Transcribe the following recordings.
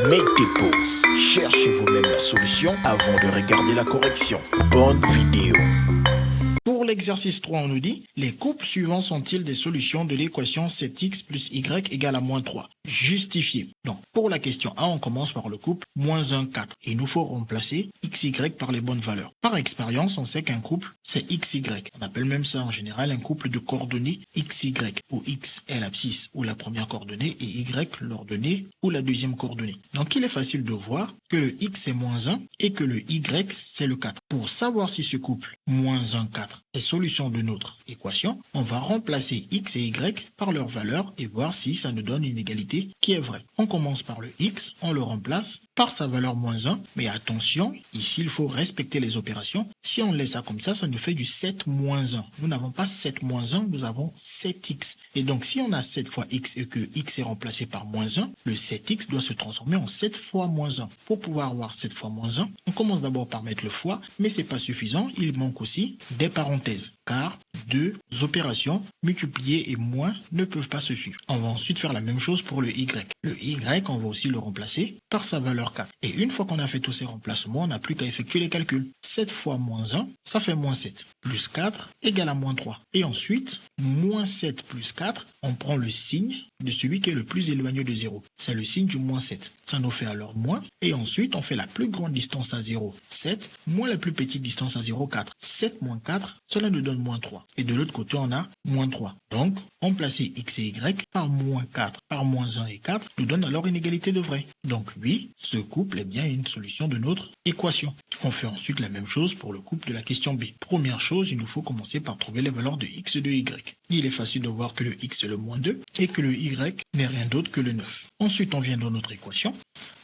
Mettez pause, cherchez vous-même la solution avant de regarder la correction. Bonne vidéo. Pour l'exercice 3, on nous dit, les couples suivants sont-ils des solutions de l'équation 7x plus y égale à moins 3? Justifié. Donc, pour la question A, on commence par le couple moins 1, 4. Et il nous faut remplacer xy par les bonnes valeurs. Par expérience, on sait qu'un couple, c'est xy. On appelle même ça en général un couple de coordonnées xy, où x est l'abscisse ou la première coordonnée et y l'ordonnée ou la deuxième coordonnée. Donc, il est facile de voir que le x est moins 1 et que le y c'est le 4. Pour savoir si ce couple moins 1, 4 est solution de notre équation, on va remplacer x et y par leurs valeurs et voir si ça nous donne une égalité qui est vraie. On commence par le x, on le remplace par sa valeur moins 1, mais attention, ici il faut respecter les opérations. Si on laisse ça comme ça nous fait du 7 moins 1. Nous n'avons pas 7 moins 1, nous avons 7x. Et donc si on a 7 fois x et que x est remplacé par moins 1, le 7x doit se transformer en 7 fois moins 1. Pour pouvoir avoir 7 fois moins 1, on commence d'abord par mettre le fois, mais c'est pas suffisant, il manque aussi des parenthèses, car deux opérations, multiplier et moins, ne peuvent pas se suivre. On va ensuite faire la même chose pour le y. Le y, on va aussi le remplacer par sa valeur 4. Et une fois qu'on a fait tous ces remplacements, on n'a plus qu'à effectuer les calculs. 7 fois moins 1, ça fait moins 7. Plus 4 égale à moins 3. Et ensuite, moins 7 plus 4, on prend le signe de celui qui est le plus éloigné de 0. C'est le signe du moins 7. Ça nous fait alors moins. Et ensuite, on fait la plus grande distance à 0, 7, moins la plus petite distance à 0, 4. 7 moins 4, cela nous donne moins 3. Et de l'autre côté, on a moins 3. Donc, remplacer x et y par moins 4 par moins 1 et 4 nous donne alors une égalité de vrai. Donc oui, ce couple est bien une solution de notre équation. On fait ensuite la même chose pour le couple de la question B. Première chose, il nous faut commencer par trouver les valeurs de x et de y. Il est facile de voir que le x est le moins 2 et que le y n'est rien d'autre que le 9. Ensuite, on vient dans notre équation.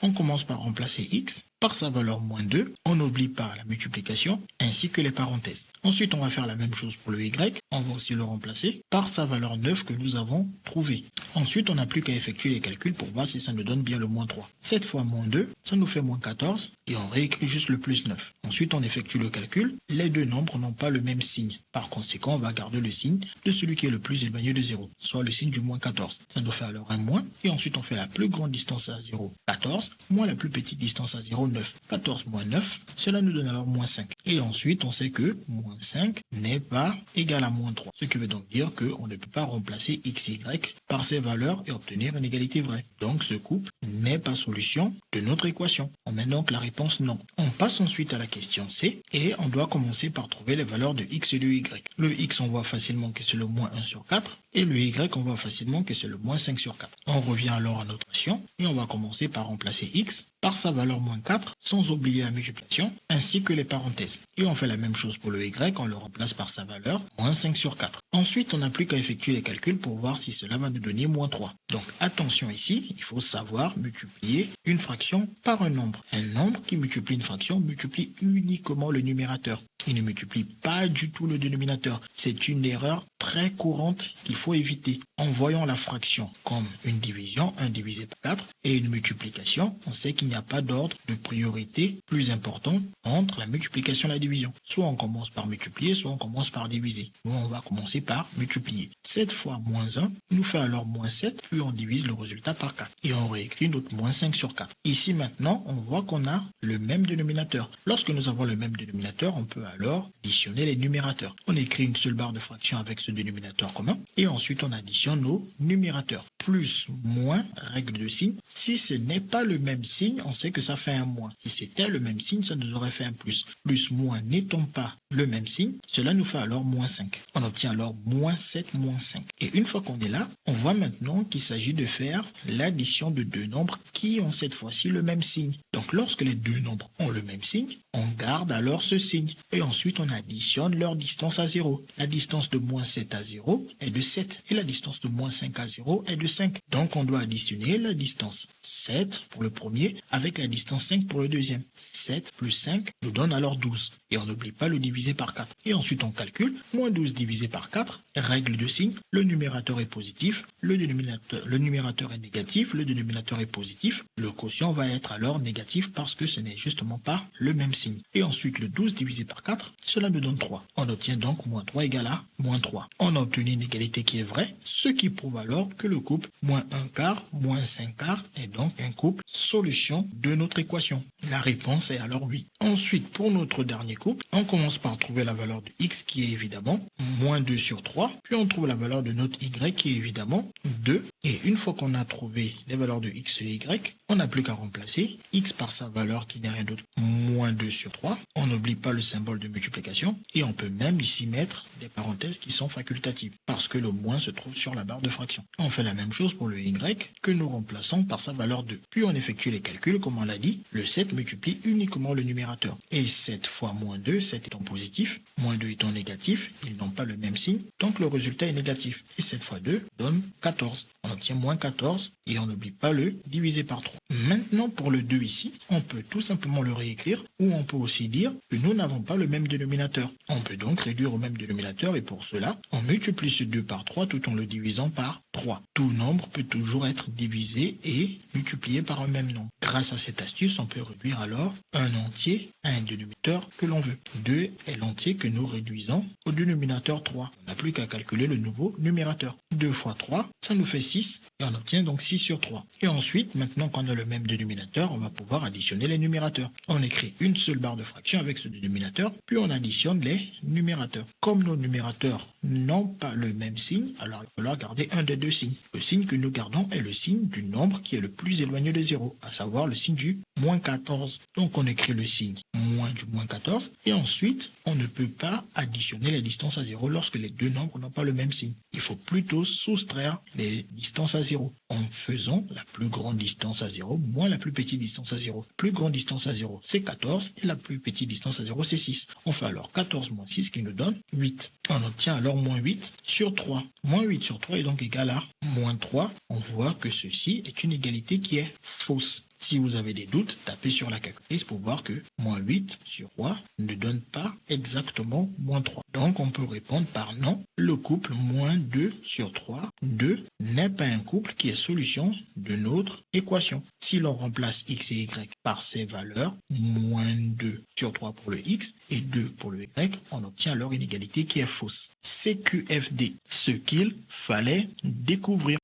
On commence par remplacer x par sa valeur moins 2. On n'oublie pas la multiplication ainsi que les parenthèses. Ensuite, on va faire la même chose pour le y. On va aussi le remplacer par sa valeur 9 que nous avons trouvée. Ensuite, on n'a plus qu'à effectuer les calculs pour voir si ça nous donne bien le moins 3. 7 fois moins 2, ça nous fait moins 14 et on réécrit juste le plus 9. Ensuite, on effectue le calcul. Les deux nombres n'ont pas le même signe. Par conséquent, on va garder le signe de celui qui est le plus éloigné de 0, soit le signe du moins 14. Ça nous fait alors un moins et ensuite on fait la plus grande distance à 0, 14, moins la plus petite distance à 0, 9. 14 moins 9, cela nous donne alors moins 5. Et ensuite, on sait que moins 5 n'est pas égal à moins 3. Ce qui veut donc dire qu'on ne peut pas remplacer x et y par ces valeurs et obtenir une égalité vraie. Donc ce couple n'est pas solution de notre équation. On met donc la réponse non. On passe ensuite à la question C et on doit commencer par trouver les valeurs de x et de y. Le x, on voit facilement que c'est le moins 1 sur 4 et le y, on voit facilement que c'est le moins 5 sur 4. On revient alors à notre équation et on va commencer par remplacer x par sa valeur moins 4 sans oublier la multiplication ainsi que les parenthèses. Et on fait la même chose pour le y, on le remplace par sa valeur moins 5 sur 4. Ensuite, on n'a plus qu'à effectuer les calculs pour voir si cela va nous donner moins 3. Donc attention ici, il faut savoir multiplier une fraction par un nombre. Un nombre qui multiplie une fraction multiplie uniquement le numérateur. Il ne multiplie pas du tout le dénominateur. C'est une erreur très courante qu'il faut éviter. En voyant la fraction comme une division, 1 divisé par 4, et une multiplication, on sait qu'il n'y a pas d'ordre de priorité plus important entre la multiplication et la division. Soit on commence par multiplier, soit on commence par diviser. Nous, on va commencer par multiplier. 7 fois moins 1 nous fait alors moins 7, puis on divise le résultat par 4. Et on réécrit notre moins 5 sur 4. Ici maintenant, on voit qu'on a le même dénominateur. Lorsque nous avons le même dénominateur, on peut alors additionner les numérateurs. On écrit une seule barre de fraction avec ce dénominateur commun, et ensuite on additionne nos numérateurs. Plus, moins, règle de signe. Si ce n'est pas le même signe, on sait que ça fait un moins. Si c'était le même signe, ça nous aurait fait un plus. Plus, moins n'étant pas le même signe, cela nous fait alors moins 5. On obtient alors moins 7, moins 5. Et une fois qu'on est là, on voit maintenant qu'il s'agit de faire l'addition de deux nombres qui ont cette fois-ci le même signe. Donc lorsque les deux nombres ont le même signe, on garde alors ce signe. Et ensuite, on additionne leur distance à 0. La distance de moins 7 à 0 est de 7 et la distance de moins 5 à 0 est de 5. Donc on doit additionner la distance 7 pour le premier avec la distance 5 pour le deuxième. 7 plus 5 nous donne alors 12. Et on n'oublie pas le diviser par 4. Et ensuite on calcule, moins 12 divisé par 4, règle de signe, le numérateur est positif, le numérateur est négatif, le dénominateur est positif. Le quotient va être alors négatif parce que ce n'est justement pas le même signe. signe. Et ensuite, le 12 divisé par 4, cela nous donne 3. On obtient donc moins 3 égale à moins 3. On a obtenu une égalité qui est vraie, ce qui prouve alors que le couple moins 1 quart, moins 5 quarts est donc un couple solution de notre équation. La réponse est alors oui. Ensuite, pour notre dernier couple, on commence par trouver la valeur de x qui est évidemment moins 2 sur 3, puis on trouve la valeur de notre y qui est évidemment 2. Et une fois qu'on a trouvé les valeurs de x et y, on n'a plus qu'à remplacer x par sa valeur qui n'est rien d'autre, moins 2 sur 3. On n'oublie pas le symbole de multiplication et on peut même ici mettre des parenthèses qui sont facultatives parce que le moins se trouve sur la barre de fraction. On fait la même chose pour le y que nous remplaçons par sa valeur 2. Puis on effectue les calculs comme on l'a dit. Le 7 multiplie uniquement le numérateur. Et 7 fois moins 2, 7 étant positif, moins 2 étant négatif, ils n'ont pas le même signe, donc le résultat est négatif. Et 7 fois 2 donne 14. On obtient moins 14 et on n'oublie pas le divisé par 3. Maintenant pour le 2 ici, on peut tout simplement le réécrire ou on peut aussi dire que nous n'avons pas le même dénominateur. On peut donc réduire au même dénominateur et pour cela, on multiplie ce 2 par 3 tout en le divisant par 3. Tout nombre peut toujours être divisé et multiplié par un même nombre. Grâce à cette astuce, on peut réduire alors un entier à un dénominateur que l'on veut. 2 est l'entier que nous réduisons au dénominateur 3. On n'a plus qu'à calculer le nouveau numérateur. 2 fois 3, ça nous fait 6 et on obtient donc 6 sur 3. Et ensuite, maintenant qu'on a le même dénominateur, on va pouvoir additionner les numérateurs. On écrit une seule barre de fraction avec ce dénominateur, puis on additionne les numérateurs. Comme nos numérateurs n'ont pas le même signe, alors il va falloir garder un des deux signes. Le signe que nous gardons est le signe du nombre qui est le plus éloigné de 0, à savoir le signe du moins 14. Donc on écrit le signe moins du moins 14 et ensuite on ne peut pas additionner les distances à 0 lorsque les deux nombres n'ont pas le même signe. Il faut plutôt soustraire les distances à 0 en faisant la plus grande distance à 0 moins la plus petite distance à 0. Plus grande distance à 0 c'est 14 et la plus petite distance à 0 c'est 6. On fait alors 14 moins 6 qui nous donne 8. On obtient alors moins 8 sur 3. Moins 8 sur 3 est donc égal à moins 3. On voit que ceci est une égalité qui est fausse. Si vous avez des doutes, tapez sur la calculatrice pour voir que moins 8 sur 3 ne donne pas exactement moins 3. Donc on peut répondre par non. Le couple moins 2 sur 3, 2 n'est pas un couple qui est solution de notre équation. Si l'on remplace x et y par ces valeurs, moins 2 sur 3 pour le x et 2 pour le y, on obtient alors une égalité qui est fausse. CQFD, ce qu'il fallait découvrir.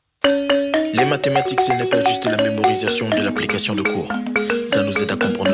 Les mathématiques, ce n'est pas juste de la mémorisation de l'application de cours. Ça nous aide à comprendre